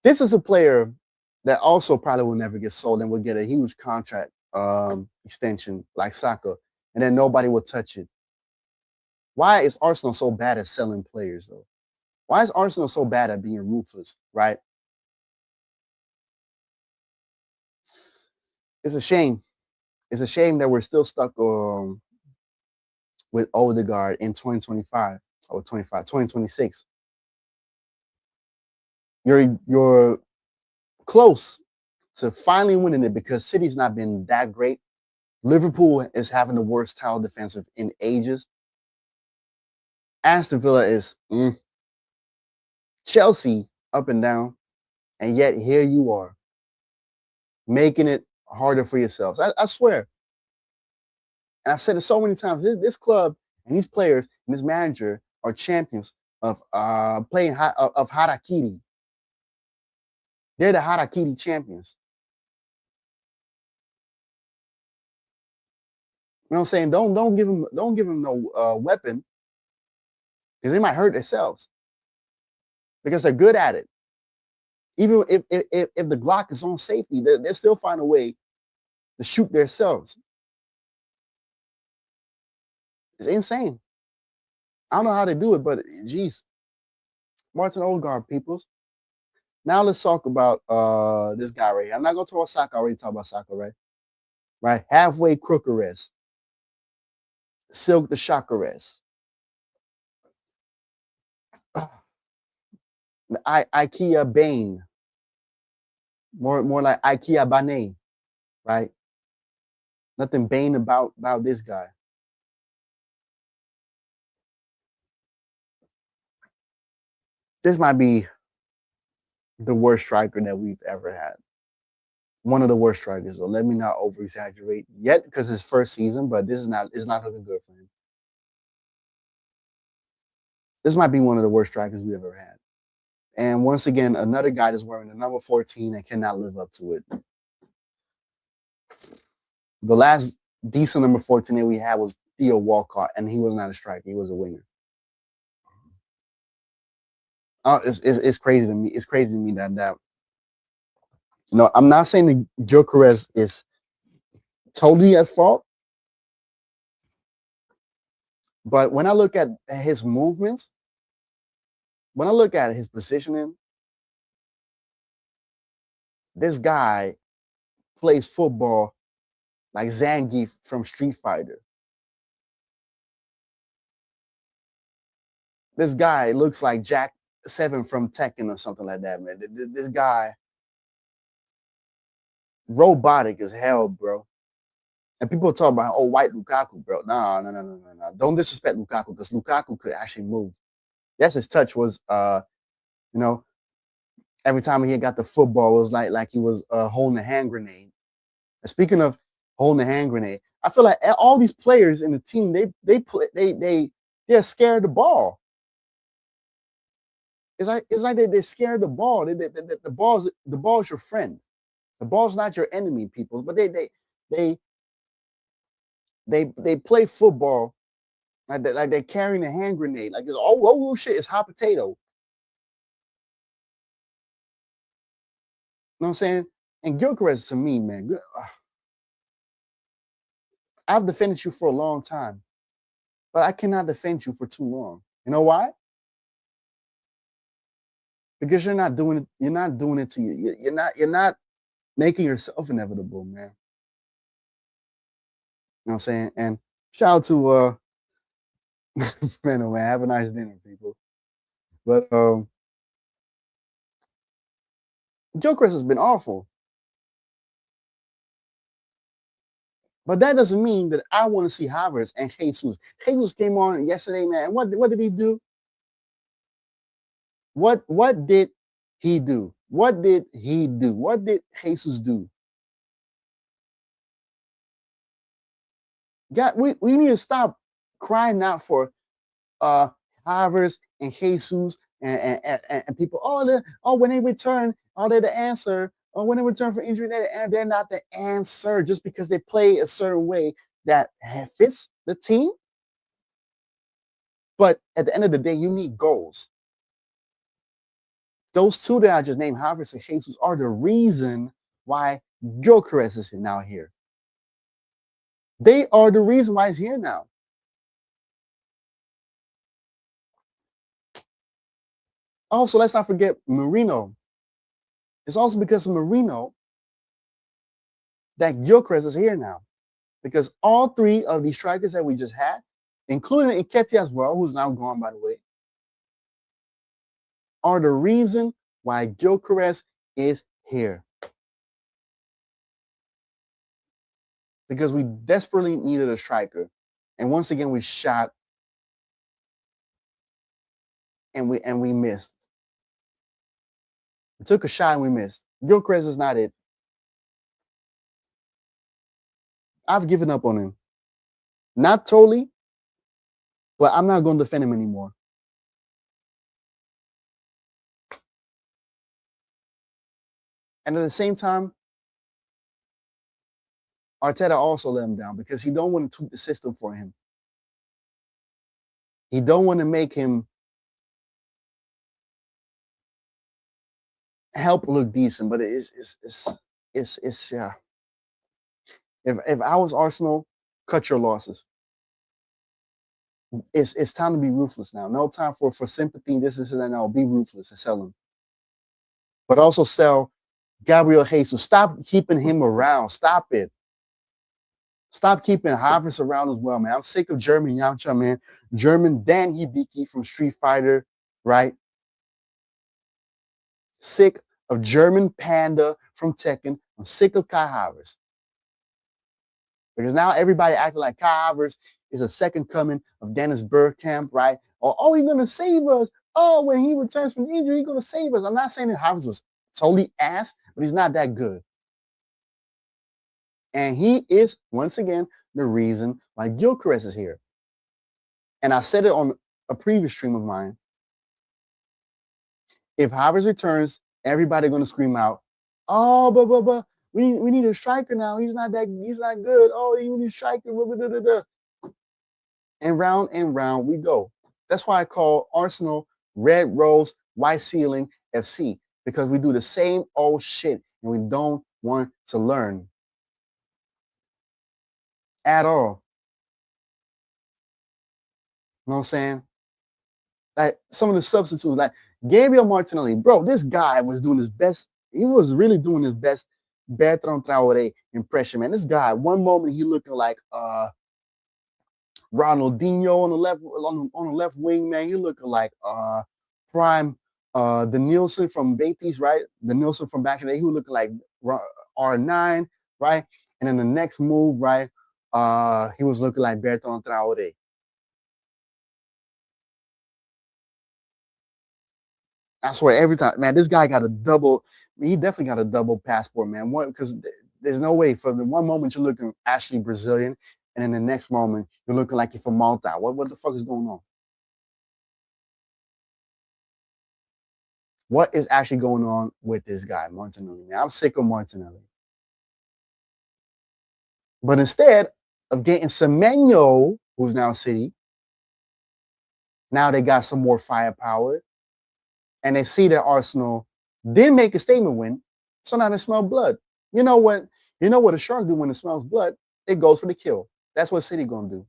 This is a player that also probably will never get sold and will get a huge contract extension like Saka, and then nobody will touch it. Why is Arsenal so bad at selling players, though? Why is Arsenal so bad at being ruthless, right? It's a shame. It's a shame that we're still stuck with Odegaard in 2025 or 2026. You're close to finally winning it because City's not been that great. Liverpool is having the worst tile defensive in ages. Aston Villa is Chelsea up and down, and yet here you are making it harder for yourselves. I swear. And I've said it so many times. This club and these players and this manager are champions of playing of harakiri. They're the harakiri champions. You know what I'm saying? Don't give them no weapon because they might hurt themselves because they're good at it. Even if the Glock is on safety, they still find a way to shoot themselves. It's insane. I don't know how they do it, but geez, Martin Odegaard, peoples. Now let's talk about this guy right here. I'm not gonna talk about Saka. I already talked about Saka, right? Right, halfway crookeress, Silk the Chakaress, the IKEA Bane, more like IKEA Bane, right? Nothing Bane about this guy. This might be the worst striker that we've ever had. One of the worst strikers, though. Let me not over exaggerate yet because it's first season, but it's not looking good for him. This might be one of the worst strikers we ever had. And once again, another guy that's wearing the number 14 and cannot live up to it. The last decent number 14 that we had was Theo Walcott, and he was not a striker. He was a winger. It's crazy to me. It's crazy to me that no, I'm not saying that Gyökeres is totally at fault, but when I look at his movements, when I look at his positioning, this guy plays football like Zangief from Street Fighter. This guy looks like Jack 7 from Tekken or something like that, man. This guy, robotic as hell, bro. And people talk about, oh, white Lukaku, bro. No. Don't disrespect Lukaku because Lukaku could actually move. Yes, his touch was, every time he got the football, it was like he was holding a hand grenade. And speaking of holding a hand grenade, I feel like all these players in the team, they're scared of the ball. It's like they're scared of the ball. The ball's your friend. The ball's not your enemy, people. But they play football like they're carrying a hand grenade. Like it's oh shit, it's hot potato. You know what I'm saying? And Gyökeres, to me, man, I've defended you for a long time, but I cannot defend you for too long. You know why? Because you're not doing it. You're not doing it to you. You're not making yourself inevitable, man. You know what I'm saying? And shout out to man, have a nice dinner, people. But Gilchrist has been awful. But that doesn't mean that I want to see Havertz and Jesus. Jesus came on yesterday, man. What did he do? What did he do? What did he do? What did Jesus do? God, we need to stop crying out for Havertz and Jesus and people. When they return, they're the answer. Or when they return from injury, they're not the answer just because they play a certain way that fits the team. But at the end of the day, you need goals. Those two that I just named, Havertz and Jesus, are the reason why Gyökeres is now here. They are the reason why he's here now. Also, let's not forget Marino. It's also because of Marino that Gyökeres is here now. Because all three of these strikers that we just had, including Nketiah as well, who's now gone, by the way, are the reason why Gyökeres is here. Because we desperately needed a striker. And once again, we shot and we missed. We took a shot and we missed. Gyökeres is not it. I've given up on him. Not totally, but I'm not going to defend him anymore. And at the same time, Arteta also let him down because he don't want to tweak the system for him. He don't want to make him help look decent, but it's yeah. If I was Arsenal, cut your losses. It's time to be ruthless now. No time for sympathy. This and that. No, be ruthless and sell him. But also sell Gabriel Jesus. Stop keeping him around. Stop it. Stop keeping Havertz around as well, man. I'm sick of German Yamcha, man. German Dan Hibiki from Street Fighter, right? Sick of German Panda from Tekken. I'm sick of Kai Havertz. Because now everybody acting like Kai Havertz is a second coming of Dennis Bergkamp, right? Or, he's going to save us. Oh, when he returns from injury, he's going to save us. I'm not saying that Havertz was totally ass, but he's not that good. And he is, once again, the reason why Gyökeres is here. And I said it on a previous stream of mine. If Havertz returns, everybody going to scream out, oh, but we need a striker now. He's not good. Oh, you need a striker. Blah, blah, blah. And round we go. That's why I call Arsenal Red Rose, White Ceiling FC, because we do the same old shit and we don't want to learn at all. You know what I'm saying? Like some of the substitutes, like Gabriel Martinelli, bro, this guy was doing his best. He was really doing his best Bertrand Traoré impression, man. This guy, one moment he looking like Ronaldinho on the left wing, man. He looking like prime the Nielsen from Betis, right? The Nielsen from back in the day. He was looking like R9, right? And then the next move, right? He was looking like Bertrand Traoré. I swear, every time, man, this guy got a double. He definitely got a double passport, man. Because there's no way for the one moment you're looking actually Brazilian, and then the next moment you're looking like you're from Malta. What the fuck is going on? What is actually going on with this guy, Martinelli? Man, I'm sick of Martinelli. But instead of getting Semenyo, who's now City, now they got some more firepower. And they see that Arsenal didn't make a statement win, so now they smell blood. You know what a shark do when it smells blood? It goes for the kill. That's what City gonna do.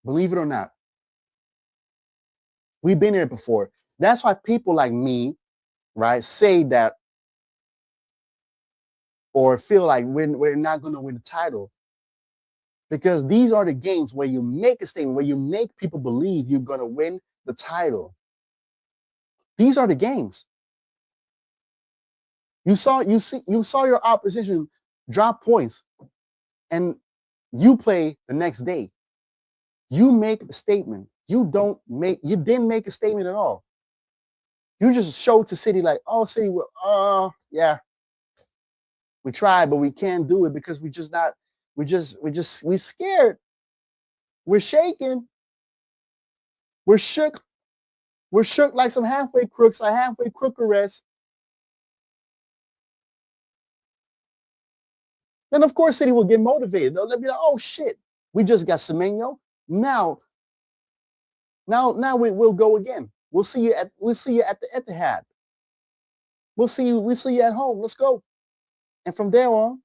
Believe it or not. We've been here before. That's why people like me, right, say that or feel like we're not gonna win the title. Because these are the games where you make a statement, where you make people believe you're gonna win the title. These are the games. You saw your opposition drop points, and you play the next day. You make a statement. You didn't make a statement at all. You just showed to City like, oh, City, yeah, we tried, but we can't do it because we scared. We're shaking. We're shook. We're shook like some halfway crooks, like halfway crook arrest. Then of course City will get motivated. They'll be like, oh shit, we just got Semenyo. Now we'll go again. We'll see you at the Etihad. We'll see you at home. Let's go. And from there on,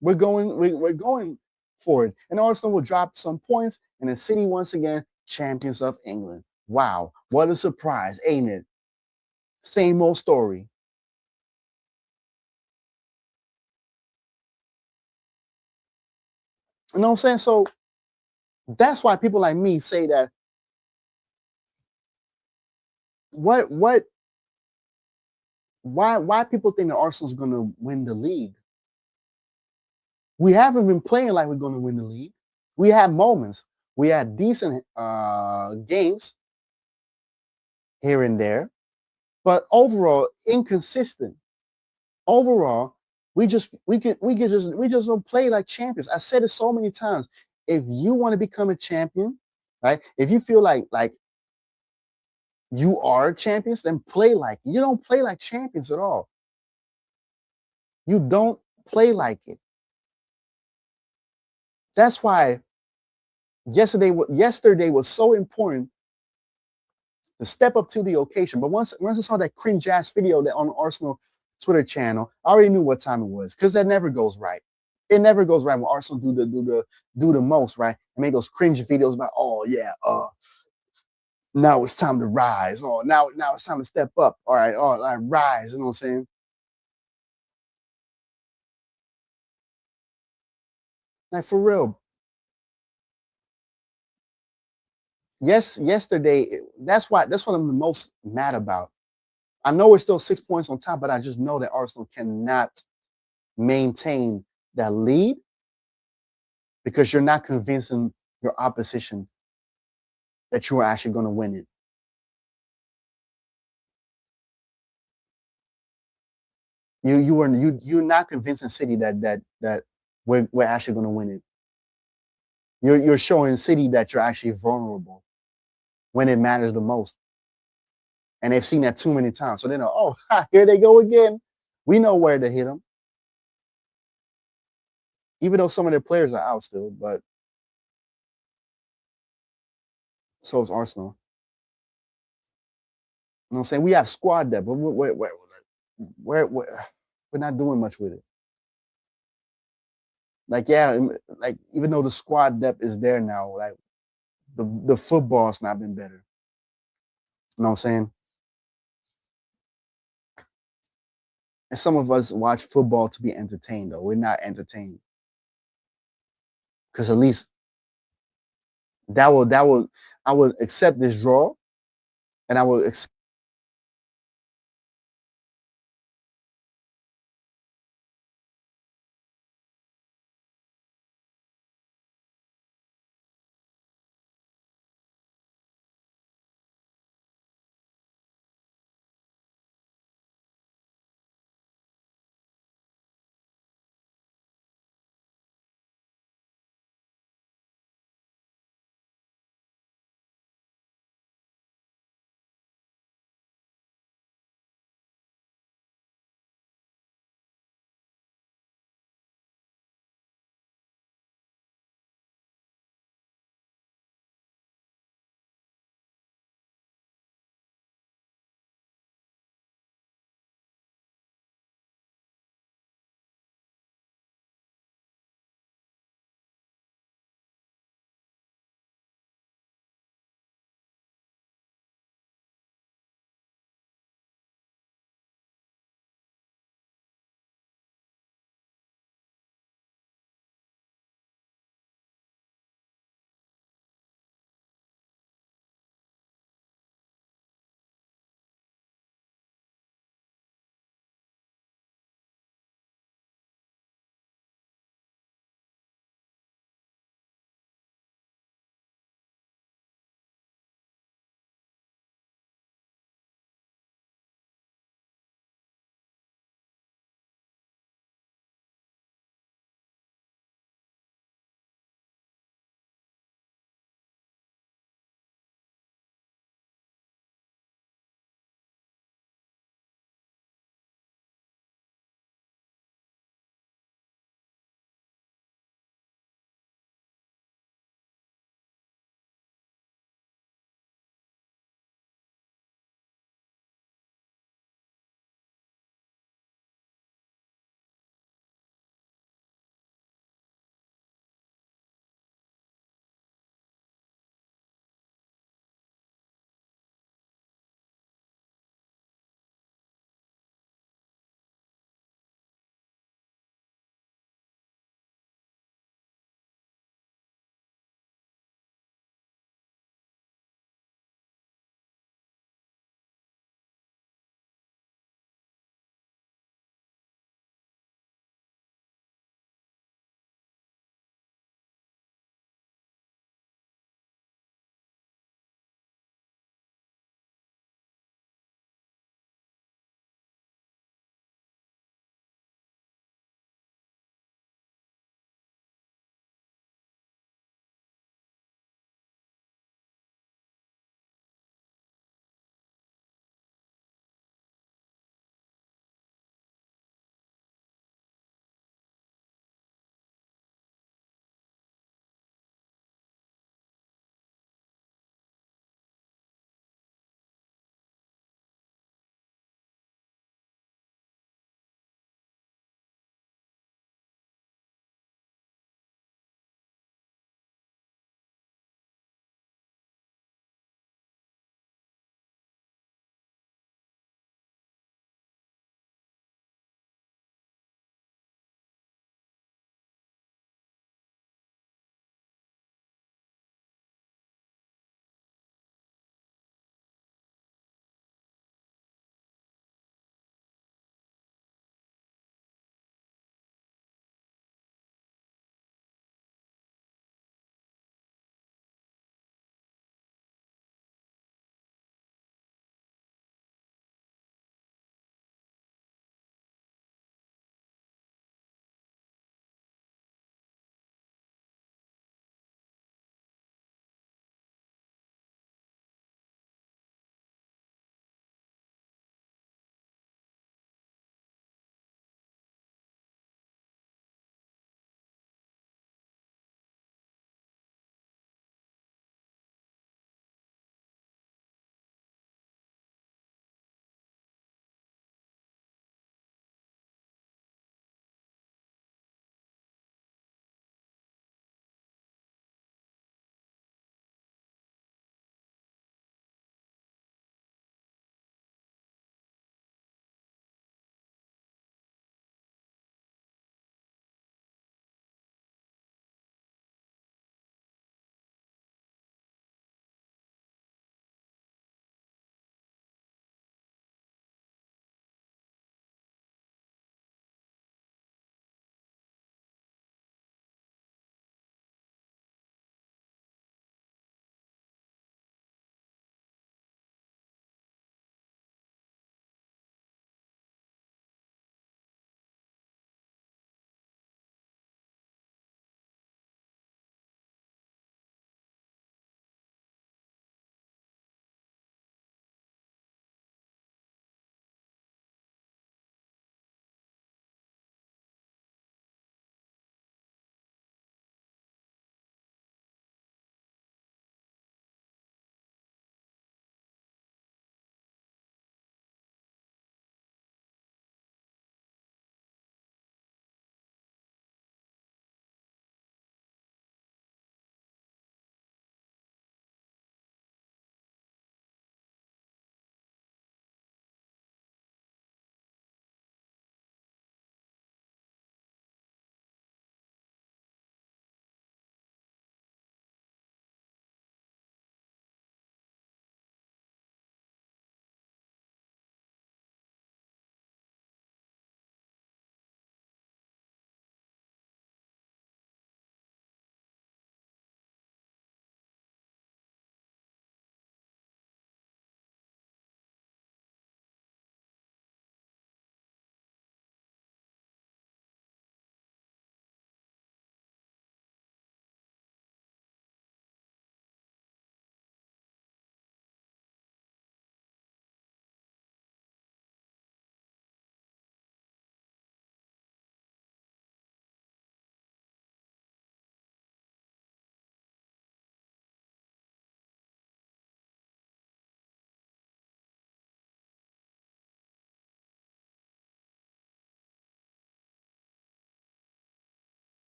we're going for it. And Arsenal will drop some points, and then City once again champions of England. Wow, what a surprise, ain't it? Same old story. You know what I'm saying? So that's why people like me say that why people think that Arsenal's going to win the league. We haven't been playing like we're going to win the league. We had moments. We had decent games here and there, but overall inconsistent. Overall, we just don't play like champions. I said it so many times. If you want to become a champion, right? If you feel like you are champions, then play like you don't play like champions at all. You don't play like it. That's why yesterday was so important to step up to the occasion. But once I saw that cringe ass video that on the Arsenal Twitter channel, I already knew what time it was because that never goes right. It never goes right when Arsenal do the most, right? And make those cringe videos about, oh yeah, now it's time to rise. Oh, now it's time to step up. All right, rise. You know what I'm saying? Like for real. Yes, yesterday. That's what I'm the most mad about. I know we're still 6 points on top, but I just know that Arsenal cannot maintain that lead because you're not convincing your opposition that you are actually going to win it. You're not convincing City that we're actually going to win it. You're showing City that you're actually vulnerable when it matters the most. And they've seen that too many times. So they know, oh, here they go again. We know where to hit them. Even though some of their players are out still, but so is Arsenal. You know what I'm saying? We have squad depth, but we're not doing much with it. Like, yeah, like even though the squad depth is there now, like the football's not been better. You know what I'm saying? And some of us watch football to be entertained, though. We're not entertained. Because at least I will accept this draw, and I will accept